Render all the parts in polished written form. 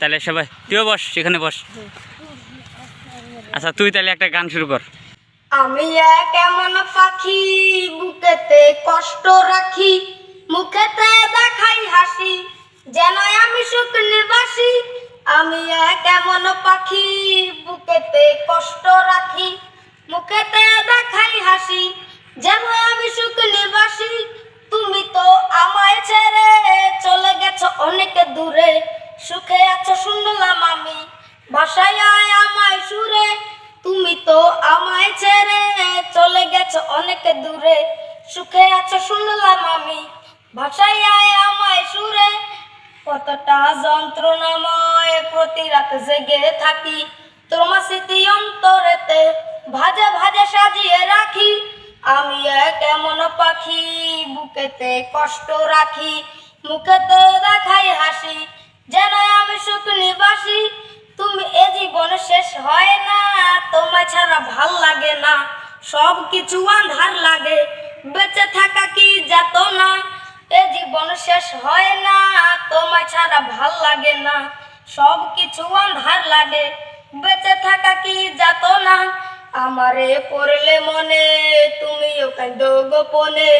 তাহলে সবাই তুইও বস, সেখানে বস। আচ্ছা তুই তাহলে একটা গান শুরু কর। আমি এক এমন পাখি বুকেতে কষ্ট রাখি, মুখেতে দেখাই হাসি, যেন আমি সুখ নিবাসী। আমি এক এমন পাখি বুকেতে কষ্ট রাখি, মুখেতে দেখাই হাসি, যেন আমি সুখ নিবাসী। তুমি তো আমায় ছেড়ে চলে গেছো অনেক দূরে, সুখে আছো শুনলাম আমি, ভাষায় আয় আমায় সুরে। তুমি তো আমায় ছেড়ে চলে গেছো অনেক দূরে, সুখে আছো শুনলাম আমি, ভাষায় আয় আমায় সুরে। কতটা যন্ত্রণাময় প্রতি রাত জেগে থাকি, তোমার স্মৃতি অন্তরেতে ভাজে ভাজে সাজিয়ে রাখি। আমি এক এমন পাখি বুকেতে কষ্ট রাখি, মুখেতে দেখাই হাসি, যেন আমি সুখ নিবাসী। তুমি এ জীবন শেষ হয় না, তোমায় ছাড়া ভাল লাগে না, সব কিছু আন্ধার লাগে, বেঁচে থাকা কি যেত না। এ জীবন শেষ হয় না, তোমায় ছাড়া ভাল লাগে না, সব কিছু আন্ধার লাগে, বেঁচে থাকা কি যেত না। আমারে পড়লে মনে তুমিও কাঁদো গোপনে,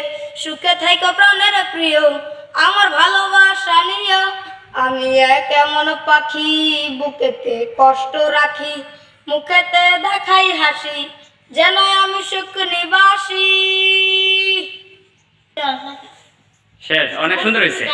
সুখে থাইকো প্রাণের প্রিয়, আমার ভালোবাসা নিও। আমি এক এমন পাখি বুকেতে কষ্ট রাখি, মুখেতে দেখাই হাসি, যেন আমি সুখ নিবাসী। শেষ, অনেক সুন্দর হয়েছে।